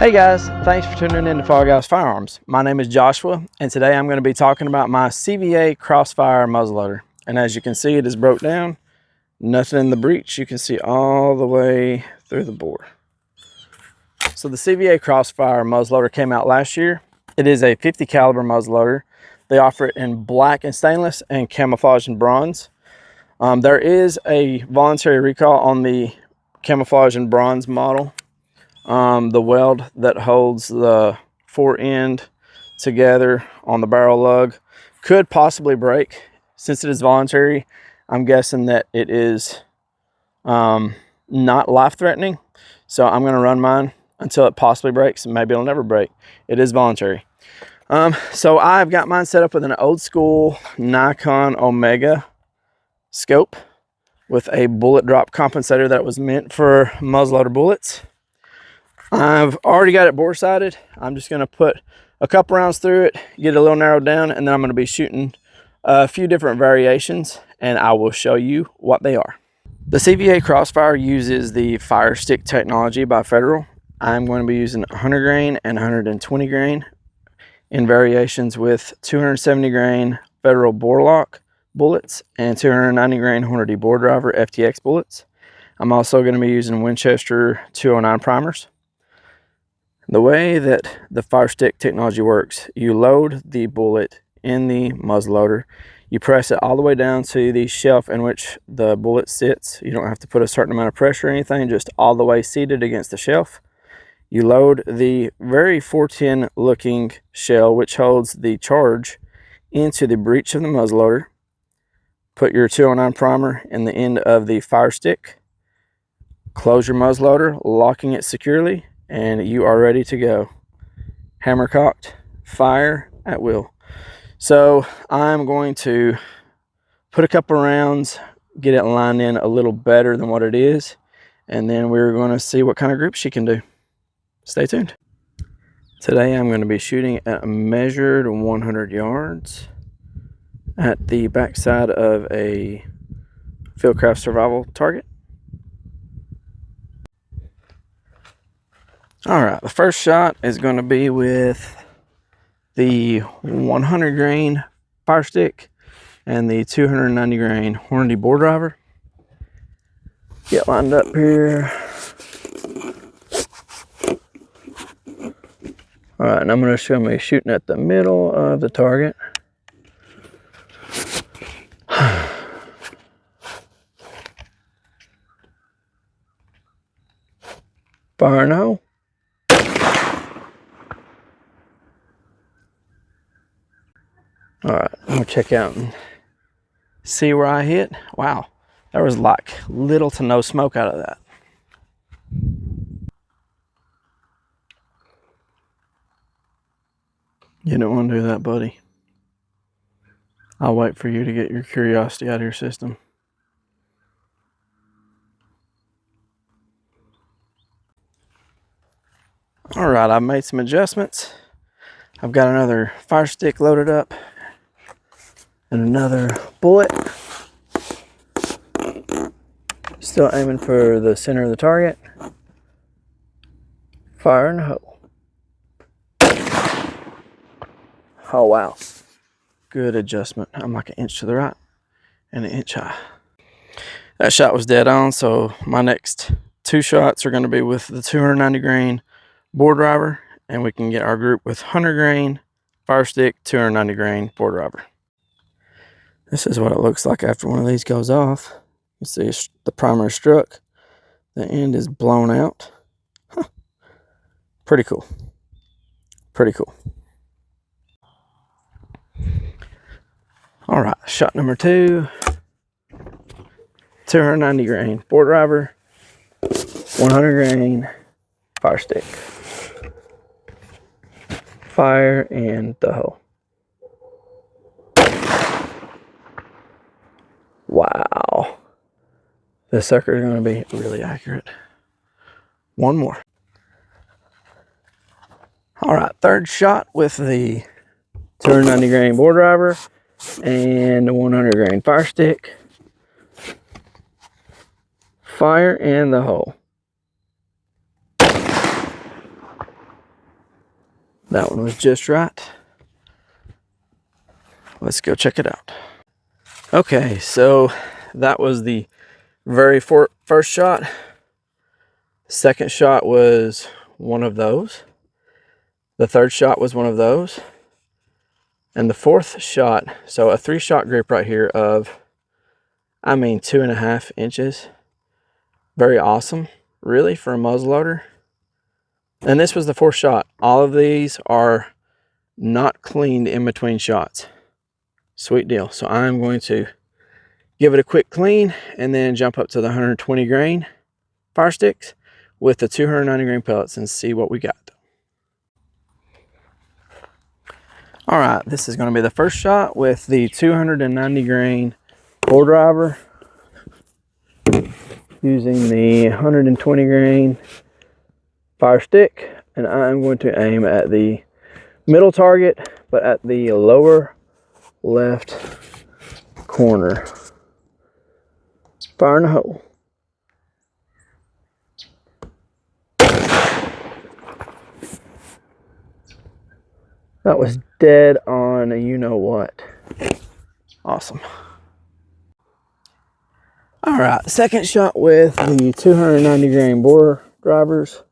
Hey guys, thanks for tuning in to Firearms. My name is Joshua, and today I'm going to be talking about my CVA Crossfire muzzleloader. And as you can see, it is broke down, nothing in the breech. You can see all the way through the bore. So the CVA Crossfire muzzleloader came out last year. It is a 50 caliber muzzleloader. They offer it in black and stainless and camouflage and bronze. There is a voluntary recall on the camouflage and bronze model. The weld that holds the fore end together on the barrel lug could possibly break. Since it is voluntary, I'm guessing that it is not life-threatening. So I'm going to run mine until it possibly breaks, and maybe it'll never break. It is voluntary. So I've got mine set up with an old school Nikon Omega scope with a bullet drop compensator that was meant for muzzleloader bullets. I've already got it bore sighted. I'm just going to put a couple rounds through it, get it a little narrowed down, and then I'm going to be shooting a few different variations, and I will show you what they are. The CVA Crossfire uses the Firestick technology by Federal. I'm going to be using 100 grain and 120 grain in variations with 270 grain Federal bore lock bullets and 290 grain Hornady bore driver FTX bullets. I'm also going to be using Winchester 209 primers. The way that the Firestick technology works, you load the bullet in the muzzleloader, you press it all the way down to the shelf in which the bullet sits. You don't have to put a certain amount of pressure or anything, just all the way seated against the shelf. You load the very 410 looking shell, which holds the charge, into the breech of the muzzleloader. Put your 209 primer in the end of the Firestick. Close your muzzleloader, locking it securely, and you are ready to go. Hammer cocked, fire at will. So I'm going to put a couple rounds, get it lined in a little better than what it is, and then we're going to see what kind of grip she can do. Stay tuned. Today I'm going to be shooting at a measured 100 yards at the backside of a Fieldcraft survival target. All right, the first shot is going to be with the 100 grain Firestick and the 290 grain Hornady bore driver. Get lined up here. All right, and I'm going to show me shooting at the middle of the target. Fire no. All right, I'm gonna check out and see where I hit. Wow, there was like little to no smoke out of that. You don't want to do that, buddy. I'll wait for you to get your curiosity out of your system. All right, I've made some adjustments. I've got another Firestick loaded up and another bullet. Still aiming for the center of the target. Fire in the hole. Oh wow, good adjustment. I'm like an inch to the right and an inch high. That shot was dead on, so my next two shots are going to be with the 290 grain bore driver, and we can get our group with 100 grain Firestick, 290 grain bore driver. This is what it looks like after one of these goes off. You see the primer is struck. The end is blown out. Huh. Pretty cool. Pretty cool. All right, shot number two. 290 grain bore driver, 100 grain Firestick. Fire in the hole. Wow. This sucker is going to be really accurate. One more. All right, third shot with the 290 grain bore driver and the 100 grain Firestick. Fire in the hole. That one was just right. Let's go check it out. Okay, so that was the very first shot. Second shot was one of those. The third shot was one of those. And the fourth shot, so a 3-shot grip right here of, 2.5 inches. Very awesome, really, for a muzzleloader. And this was the fourth shot. All of these are not cleaned in between shots. Sweet deal. So I'm going to give it a quick clean and then jump up to the 120 grain Firesticks with the 290 grain pellets and see what we got. All right, this is going to be the first shot with the 290 grain bore driver using the 120 grain Firestick, and I'm going to aim at the middle target, but at the lower left corner. Fire in the hole. That was dead on you know what. Awesome. All right, second shot with the 290 grain bore drivers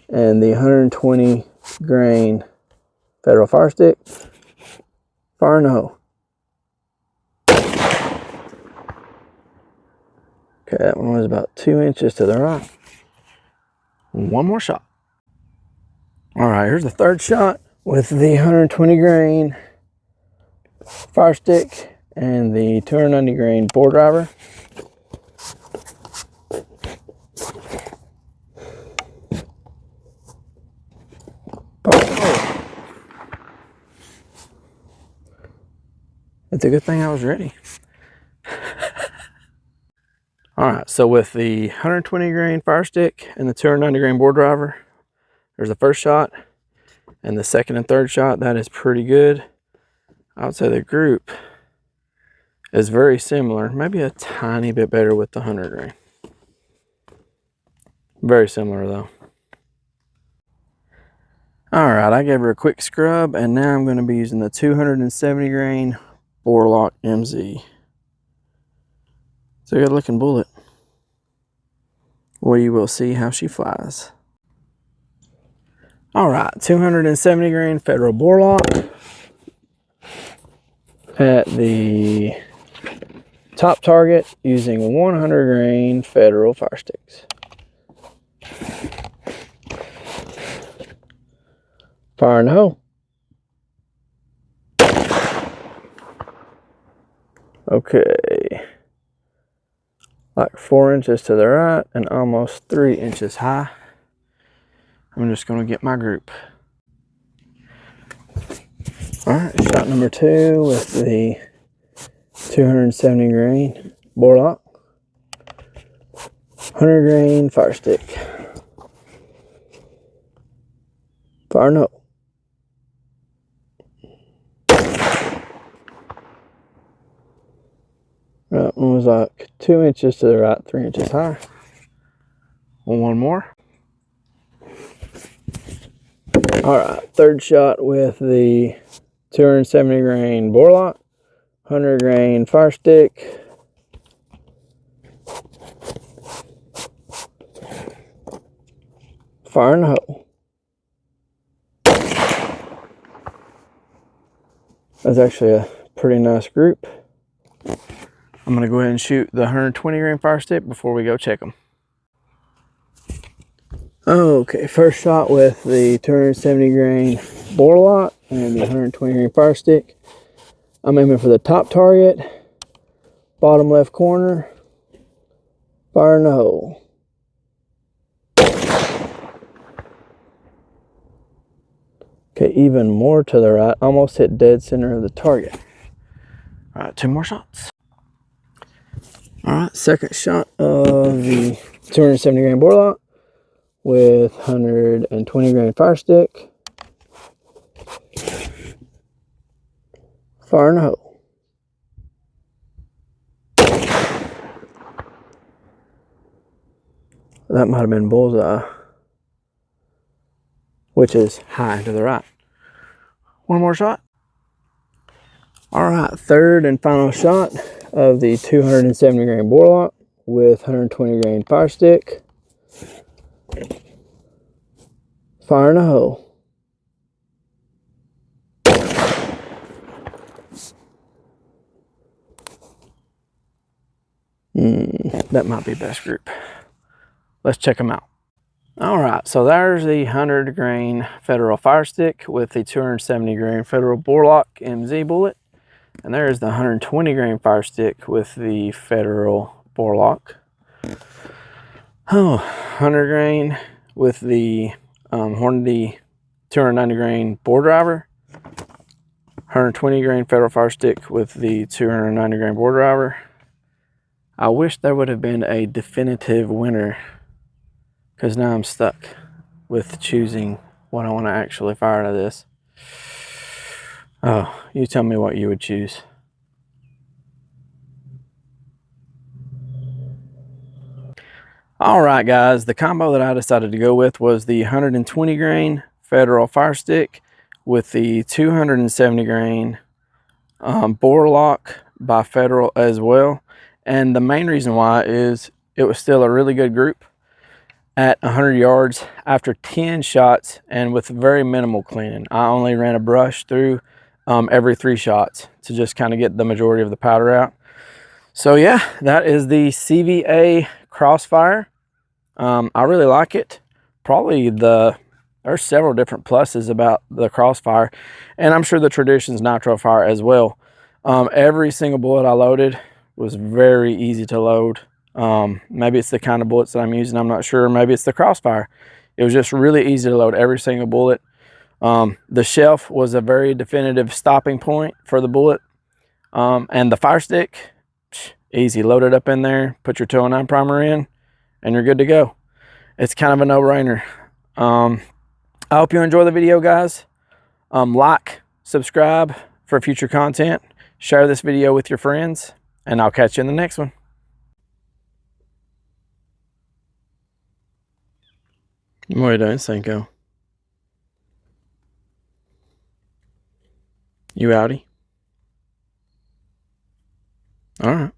and the 120 grain Federal Firestick. Fire in the hole. Okay, that one was about 2 inches to the right. One more shot. All right, here's the third shot with the 120 grain Firestick and the 290 grain bore driver. Oh. It's a good thing I was ready. All right, so with the 120 grain Firestick and the 290 grain bore driver, there's the first shot, and the second and third shot, that is pretty good. I would say the group is very similar, maybe a tiny bit better with the 100 grain. Very similar though. All right, I gave her a quick scrub, and now I'm going to be using the 270 grain Borlock MZ. It's a good looking bullet. We will see how she flies. All right, 270 grain Federal Borlock at the top target using 100 grain Federal Firesticks. Fire in the hole. Okay. Like 4 inches to the right and almost 3 inches high. I'm just going to get my group. All right, shot number 2 with the 270 grain Borlock, 100 grain Firestick. Fire in the hole. That one was like 2 inches to the right, 3 inches high. One more. All right, third shot with the 270 grain Borlock, 100 grain Firestick. Fire in the hole. That's actually a pretty nice group. I'm going to go ahead and shoot the 120 grain Firestick before we go check them. Okay, first shot with the 270 grain Borlock and the 120 grain Firestick. I'm aiming for the top target, bottom left corner. Fire in the hole. Okay, even more to the right, almost hit dead center of the target. All right, 2 more shots. All right, second shot of the 270 grain Borlock with 120 grain Firestick. Fire in the hole. That might have been bullseye, which is high to the right. One more shot. All right, third and final shot of the 270 grain bore lock with 120 grain Firestick. Fire in a hole. That might be best group. Let's check them out. All right, so there's the 100 grain Federal Firestick with the 270 grain Federal bore lock MZ bullet. And there's the 120 grain Firestick with the Federal bore lock. Oh, 100 grain with the Hornady 290 grain bore driver. 120 grain Federal Firestick with the 290 grain bore driver. I wish there would have been a definitive winner, because now I'm stuck with choosing what I want to actually fire out of this. Oh, you tell me what you would choose. All right, guys, the combo that I decided to go with was the 120 grain Federal Firestick with the 270 grain bore lock by Federal as well. And the main reason why is it was still a really good group at 100 yards after 10 shots and with very minimal cleaning. I only ran a brush through every 3 shots to just kind of get the majority of the powder out. So yeah, that is the CVA Crossfire. I really like it. There's several different pluses about the Crossfire, and I'm sure the Tradition's Nitro Fire as well. Every single bullet I loaded was very easy to load. Maybe it's the kind of bullets that I'm using, I'm not sure. Maybe it's the Crossfire. It was just really easy to load every single bullet. The shelf was a very definitive stopping point for the bullet. And the Firestick, easy, load it up in there, put your 209 primer in, and you're good to go. It's kind of a no-brainer. I hope you enjoy the video, guys. Like, subscribe for future content, share this video with your friends, and I'll catch you in the next one. What are you doing, Cinco? You outie? All right.